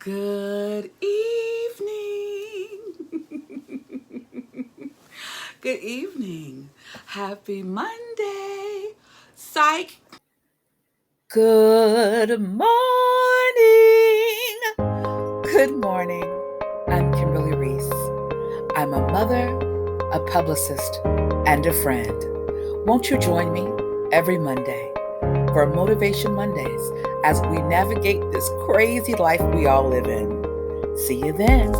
Good evening. Good evening. Happy Monday. Psych. Good morning. Good morning. I'm Kimberly Reese. I'm a mother, a publicist, and a friend. Won't you join me every Monday for Motivation Mondays as we navigate this crazy life we all live in? See you then.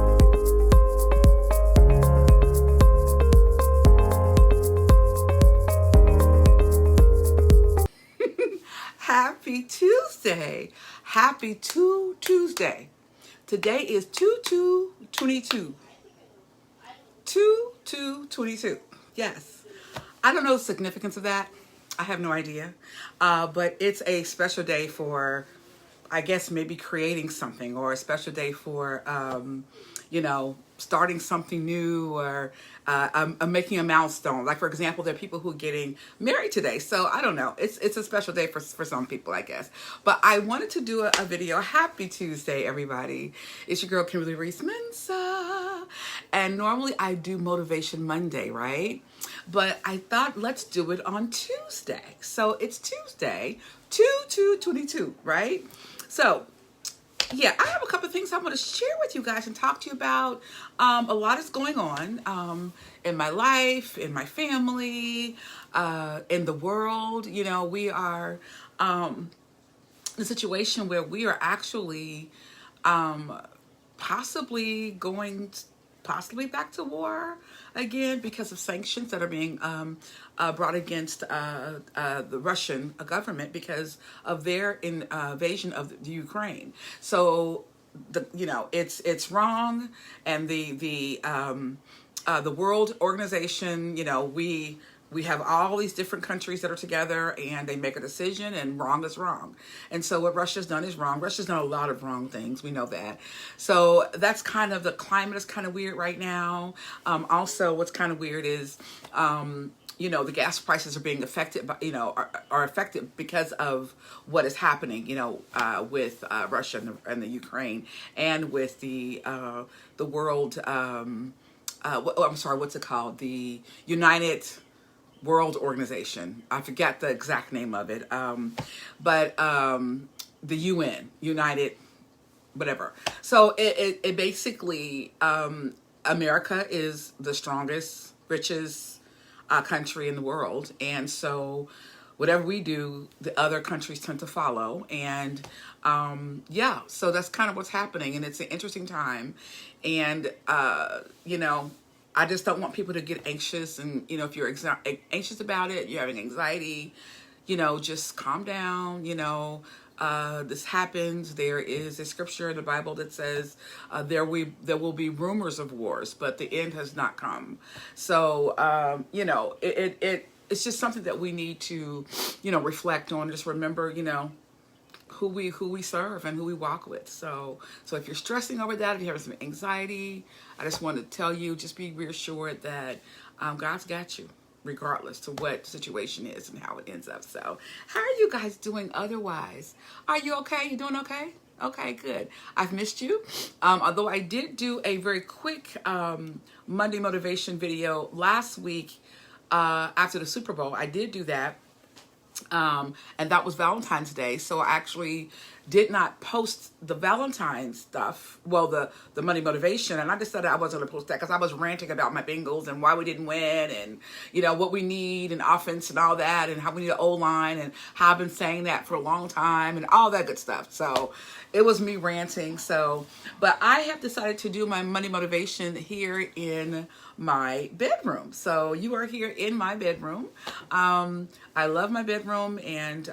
Happy Tuesday. Happy Tuesday. Today is 2/2/22. 2/2/22. Yes. I don't know the significance of that. I have no idea. But it's a special day for, I guess, maybe creating something, or a special day for, starting something new, or making a milestone. Like, for example, there are people who are getting married today. So I don't know. It's a special day for some people, I guess. But I wanted to do a video. Happy Tuesday, everybody. It's your girl, Kimberly Reese Mensa. And normally I do Motivation Monday, right? But I thought, let's do it on Tuesday. So it's Tuesday, 2/2/22, right? So yeah, I have a couple of things I want to share with you guys and talk to you about. A lot is going on in my life, in my family, in the world. We are in a situation where we are actually possibly going back to war again because of sanctions that are being brought against the Russian government because of their invasion of the Ukraine. So it's wrong, and the World Organization, we have all these different countries that are together, and they make a decision, and wrong is wrong. And so what Russia's done is wrong. Russia's done a lot of wrong things. We know that. So that's kind of, the climate is kind of weird right now. Also, what's kind of weird is, the gas prices are being affected by, are affected because of what is happening, with Russia and the Ukraine, and with the world, I'm sorry, what's it called? The United World Organization. I forget the exact name of it. But the UN, United, whatever. So it basically, America is the strongest, richest country in the world. And so whatever we do, the other countries tend to follow. And so that's kind of what's happening. And it's an interesting time. And, I just don't want people to get anxious. And, if you're anxious about it, you're having anxiety, just calm down. This happens. There is a scripture in the Bible that says there will be rumors of wars, but the end has not come. So, it's just something that we need to, reflect on. Just remember, who we serve and who we walk with. So if you're stressing over that, if you're having some anxiety, I just want to tell you, just be reassured that God's got you, regardless to what the situation is and how it ends up. So how are you guys doing otherwise? Are you okay? You doing okay? Okay, good. I've missed you. Although I did do a very quick Monday motivation video last week after the Super Bowl. I did do that. And that was Valentine's Day. So I actually did not post the Valentine's stuff. Well, the money motivation. And I decided I wasn't going to post that because I was ranting about my Bengals and why we didn't win, and, what we need and offense and all that, and how we need an O-line, and how I've been saying that for a long time and all that good stuff. So it was me ranting. But I have decided to do my money motivation here in my bedroom. So you are here in my bedroom. I love my bedroom, and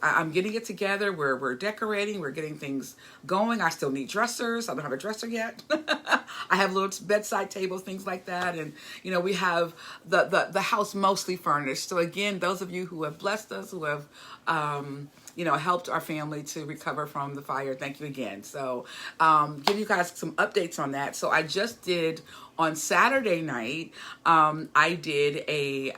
I'm getting it together. We're decorating. We're getting things going. I still need dressers. I don't have a dresser yet. I have little bedside tables, things like that. And, we have the house mostly furnished. So again, those of you who have blessed us, who have, helped our family to recover from the fire, thank you again. So give you guys some updates on that. So I just did, on Saturday night, I did a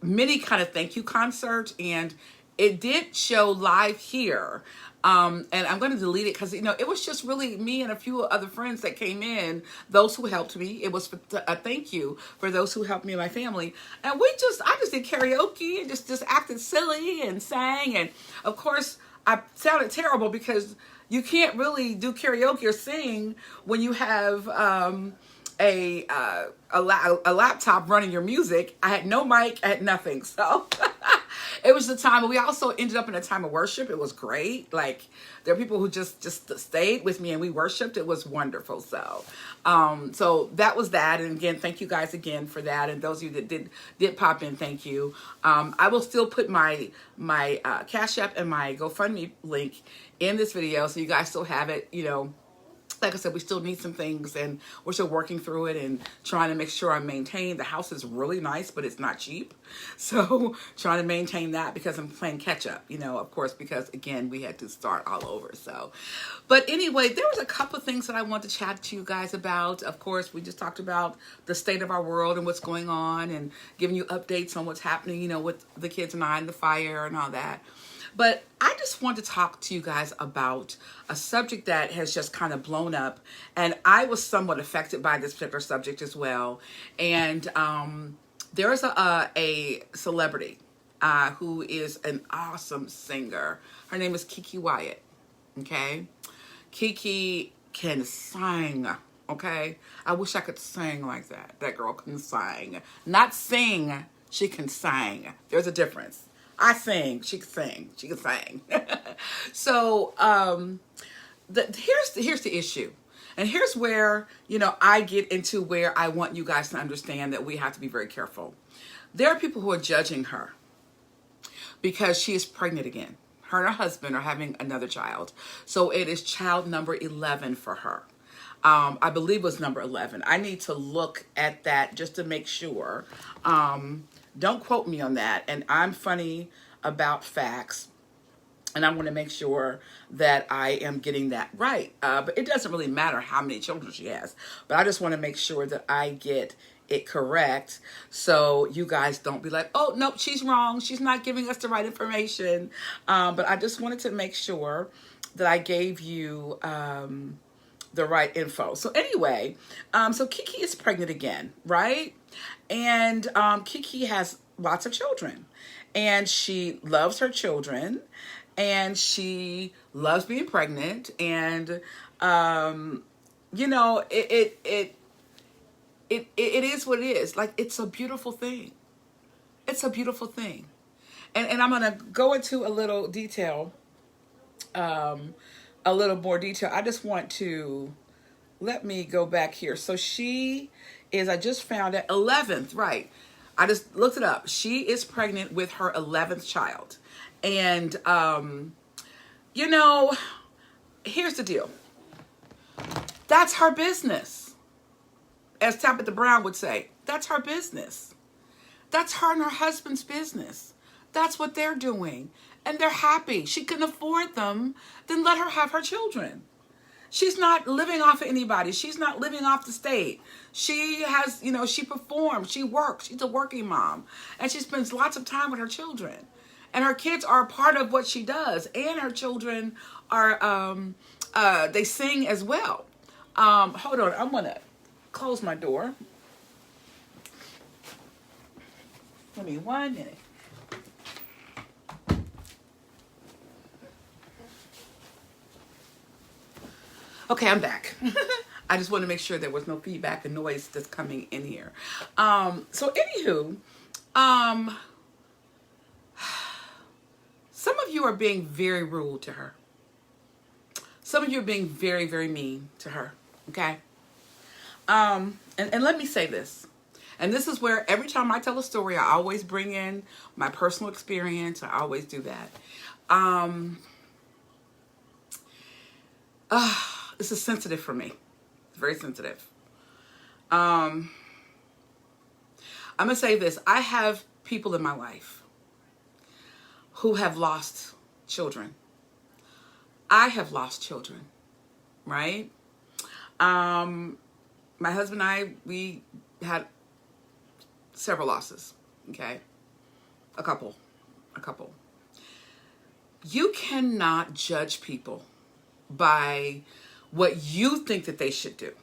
mini kind of thank you concert, and it did show live here And I'm going to delete it because, it was just really me and a few other friends that came in, those who helped me. It was a thank you for those who helped me and my family. And I just did karaoke and just acted silly and sang. And of course, I sounded terrible because you can't really do karaoke or sing when you have a laptop running your music. I had no mic, I had nothing. So it was the time, but we also ended up in a time of worship. It was great. Like, there are people who just stayed with me and we worshiped. It was wonderful. So so that was that. And again, thank you guys again for that. And those of you that did pop in, thank you. I will still put my Cash App and my GoFundMe link in this video, so you guys still have it. Like I said, we still need some things and we're still working through it and trying to make sure I maintain. The house is really nice, but it's not cheap. So trying to maintain that because I'm playing catch up, of course, because again, we had to start all over. So, but anyway, there was a couple of things that I want to chat to you guys about. Of course, we just talked about the state of our world and what's going on and giving you updates on what's happening, with the kids and I and the fire and all that. But I just want to talk to you guys about a subject that has just kind of blown up. And I was somewhat affected by this particular subject as well. And there is a celebrity who is an awesome singer. Her name is Keke Wyatt. Okay? Keke can sing. Okay? I wish I could sing like that. That girl can sing. Not sing, she can sing. There's a difference. I sing, she can sing, she can sing. So here's the issue. And here's where, I get into where I want you guys to understand that we have to be very careful. There are people who are judging her because she is pregnant again. Her and her husband are having another child. So it is child number 11 for her. I believe it was number 11. I need to look at that just to make sure. Don't quote me on that. And I'm funny about facts. And I want to make sure that I am getting that right. But it doesn't really matter how many children she has. But I just want to make sure that I get it correct. So you guys don't be like, oh, nope, she's wrong. She's not giving us the right information. But I just wanted to make sure that I gave you the right info. So anyway, so Keke is pregnant again, right? And Keke has lots of children. And she loves her children. And she loves being pregnant. And, it is what it is. Like, it's a beautiful thing. It's a beautiful thing. And I'm going to go into a little detail, a little more detail. I just want to, let me go back here. So she is, I just found it, 11th, right. I just looked it up. She is pregnant with her 11th child. And, here's the deal. That's her business. As Tabitha Brown would say, that's her business. That's her and her husband's business. That's what they're doing. And they're happy. She can afford them. Then let her have her children. She's not living off of anybody. She's not living off the state. She has, she performs, she works. She's a working mom. And she spends lots of time with her children. And her kids are a part of what she does. And her children are, they sing as well. Hold on, I'm going to close my door. Give me 1 minute. Okay, I'm back. I just want to make sure there was no feedback and noise that's coming in here. So anywho, some of you are being very rude to her. Some of you are being very, very mean to her. Okay? And let me say this. And this is where every time I tell a story, I always bring in my personal experience. I always do that. This is sensitive for me. It's very sensitive. I'm going to say this. I have people in my life who have lost children. I have lost children, right? My husband and I, we had several losses, okay? A couple. You cannot judge people by what you think that they should do,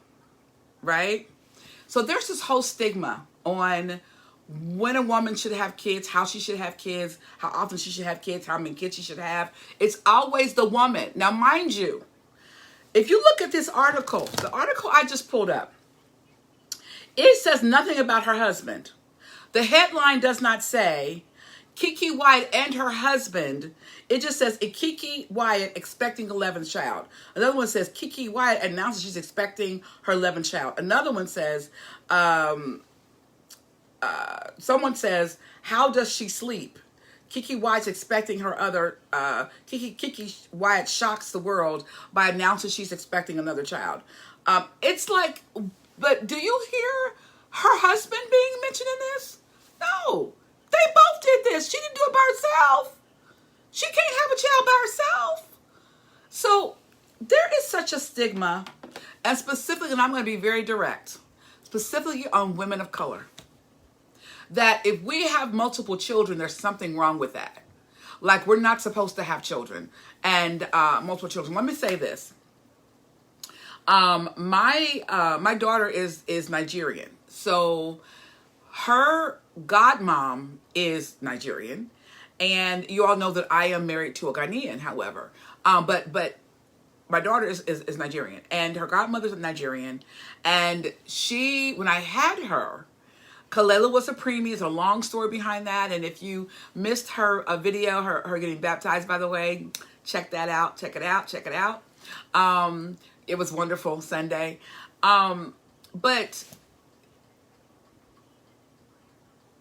right? So there's this whole stigma on when a woman should have kids, how she should have kids, how often she should have kids, how many kids she should have. It's always the woman. Now, mind you, if you look at this article, the article I just pulled up, it says nothing about her husband. The headline does not say Keke Wyatt and her husband. It just says Keke Wyatt expecting 11th child. Another one says Keke Wyatt announces she's expecting her 11th child. Another one says, someone says, how does she sleep? Keke Wyatt's expecting her other, Keke Wyatt shocks the world by announcing she's expecting another child. It's like, but do you hear her husband being mentioned in this? No. They both did this. She didn't do it by herself. She can't have a child by herself. So there is such a stigma, and specifically, and I'm going to be very direct, specifically on women of color, that if we have multiple children, there's something wrong with that. Like we're not supposed to have children and multiple children. Let me say this. My daughter is Nigerian. So her godmom is Nigerian. And you all know that I am married to a Ghanaian, however. But my daughter is Nigerian. And her godmother's Nigerian. And she, when I had her, Kalela was a preemie. It's a long story behind that. And if you missed her a video, her getting baptized, by the way, check that out. Check it out. Check it out. It was wonderful Sunday. But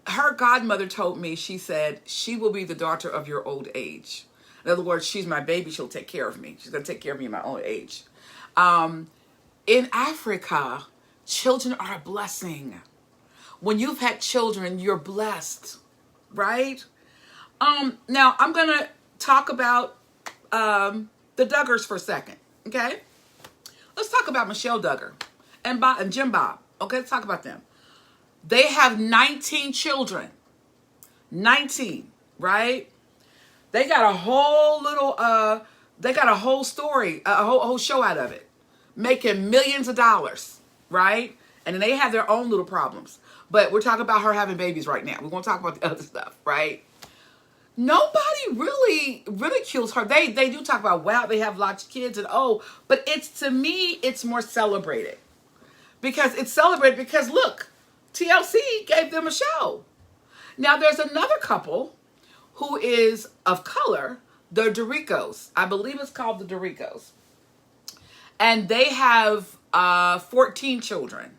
her godmother told me, she said, she will be the daughter of your old age. In other words, she's my baby. She'll take care of me. She's going to take care of me in my old age. In Africa, children are a blessing. When you've had children, you're blessed, right? Now, I'm going to talk about the Duggars for a second, okay? Let's talk about Michelle Duggar and Jim Bob. Okay, let's talk about them. They have 19 children. 19, right? They got a whole little, they got a whole story, a whole show out of it. Making millions of dollars, right? And then they have their own little problems. But we're talking about her having babies right now. We're going to talk about the other stuff, right? Nobody really ridicules her. They do talk about, wow, they have lots of kids and but to me, it's more celebrated. Because it's celebrated because look, TLC gave them a show. Now there's another couple who is of color, the Doricos. I believe it's called the Doricos. And they have 14 children.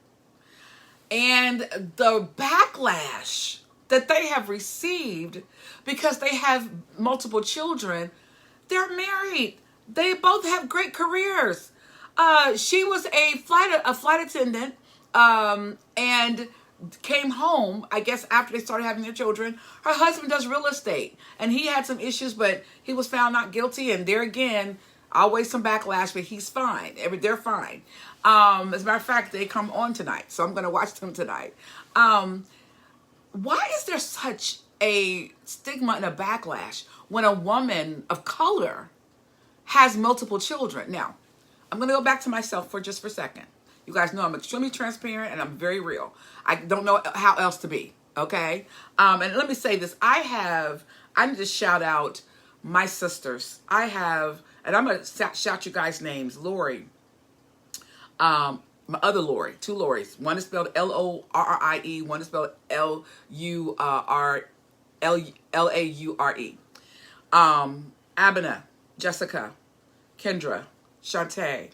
And the backlash that they have received because they have multiple children, they're married. They both have great careers. She was a flight attendant and came home, I guess, after they started having their children. Her husband does real estate, and he had some issues, but he was found not guilty. And there again, always some backlash, but he's fine. They're fine. As a matter of fact, they come on tonight, so I'm going to watch them tonight. Why is there such a stigma and a backlash when a woman of color has multiple children? Now, I'm going to go back to myself for a second. You guys know I'm extremely transparent and I'm very real. I don't know how else to be, okay? And let me say this. I need to shout out my sisters. And I'm going to shout you guys' names. Lori. My other Lori. Two Loris. One is spelled Lorie. One is spelled Laure. Abena. Jessica. Kendra. Shantae.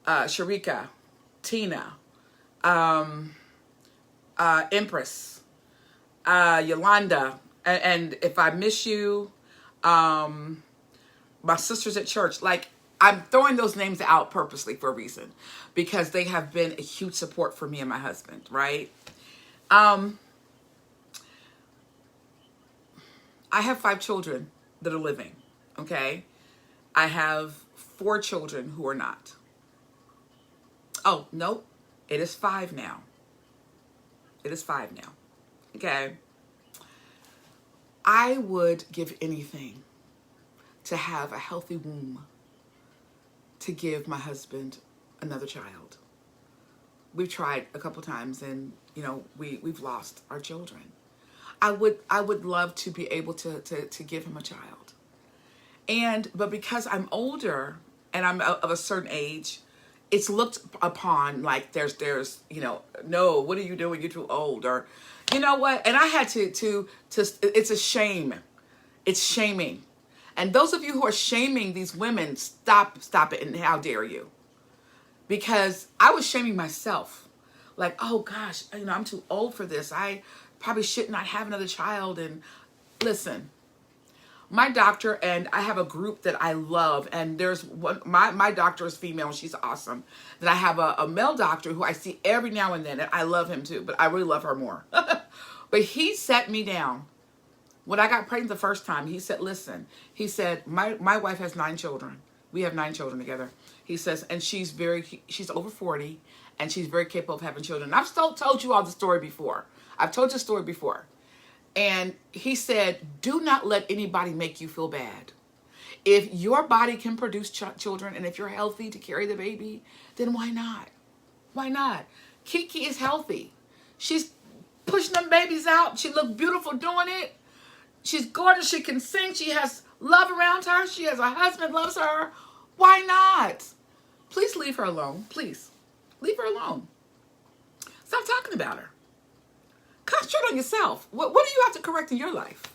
Sharika. Tina. Empress. Yolanda. And if I miss you, my sisters at church, like, I'm throwing those names out purposely for a reason, because they have been a huge support for me and my husband, right? I have 5 children that are living, okay? I have 4 children who are not. Oh, no, it is 5 now. It is 5 now, okay? I would give anything to have a healthy womb to give my husband another child. We've tried a couple times, and we've lost our children. I would love to be able to give him a child. But because I'm older and I'm of a certain age, it's looked upon like there's no, what are you doing? You're too old, or you know what? And I had to it's a shame. It's shaming. And those of you who are shaming these women, stop it, and how dare you? Because I was shaming myself. Like, oh gosh, I'm too old for this. I probably should not have another child. And listen, my doctor, and I have a group that I love, and there's one, my doctor is female, and she's awesome. Then I have a male doctor who I see every now and then, and I love him too, but I really love her more. But he sat me down. When I got pregnant the first time, he said, listen, he said, my wife has 9 children. We have 9 children together. He says, and she's over 40, and she's very capable of having children. And I've still told you all the story before. I've told the story before. And he said, do not let anybody make you feel bad. If your body can produce children, and if you're healthy to carry the baby, then why not? Why not? Keke is healthy. She's pushing them babies out. She looks beautiful doing it. She's gorgeous. She can sing. She has love around her. She has a husband loves her. Why not? Please leave her alone. Please. Leave her alone. Stop talking about her. Concentrate on yourself. What do you have to correct in your life?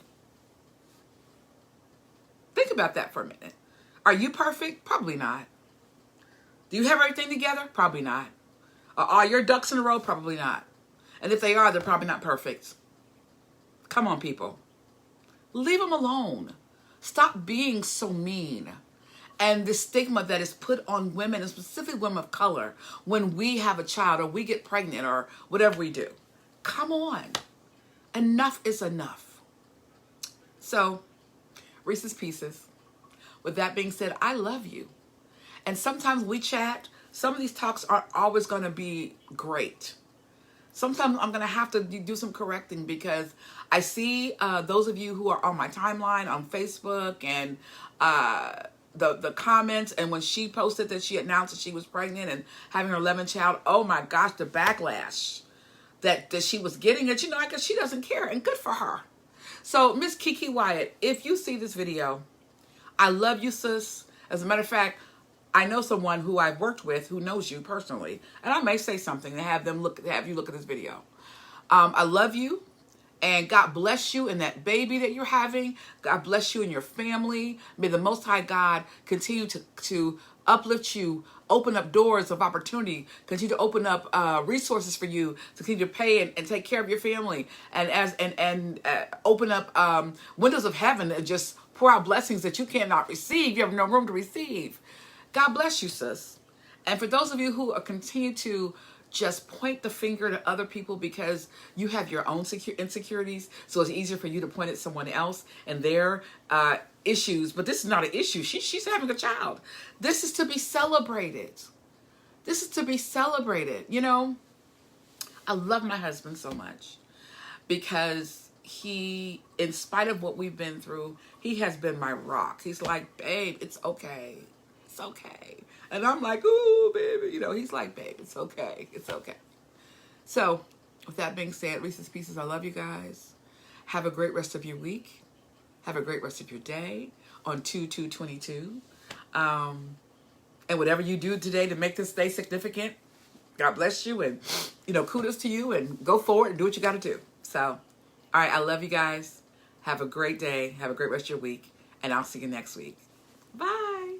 Think about that for a minute. Are you perfect? Probably not. Do you have everything together? Probably not. Are all your ducks in a row? Probably not. And if they are, they're probably not perfect. Come on, people. Leave them alone. Stop being so mean. And the stigma that is put on women, and specifically women of color, when we have a child or we get pregnant or whatever we do. Come on. Enough is enough. So, Reese's Pieces. With that being said, I love you. And sometimes we chat. Some of these talks aren't always going to be great. Sometimes I'm going to have to do some correcting, because I see those of you who are on my timeline on Facebook and the comments, and when she posted that she announced that she was pregnant and having her 11th child, oh my gosh, the backlash that she was getting. And I guess she doesn't care, and good for her. So Miss Keke Wyatt, if you see this video, I love you, sis. As a matter of fact, I know someone who I've worked with who knows you personally, and I may say something to have you look at this video. I love you, and God bless you and that baby that you're having. God bless you and your family. May the Most High God continue to uplift you, open up doors of opportunity, continue to open up resources for you to continue to pay and take care of your family, and open up windows of heaven and just pour out blessings that you cannot receive. You have no room to receive. God bless you, sis. And for those of you who continue to just point the finger to other people because you have your own insecurities, so it's easier for you to point at someone else and their issues. But this is not an issue. She's having a child. This is to be celebrated. This is to be celebrated. I love my husband so much because he, in spite of what we've been through, he has been my rock. He's like, babe, it's okay. It's okay. And I'm like, ooh, baby. He's like, babe, it's okay. It's okay. So, with that being said, Reese's Pieces, I love you guys. Have a great rest of your week. Have a great rest of your day on 2/2/22. And whatever you do today to make this day significant, God bless you. And, kudos to you. And go forward and do what you got to do. So, all right, I love you guys. Have a great day. Have a great rest of your week. And I'll see you next week. Bye.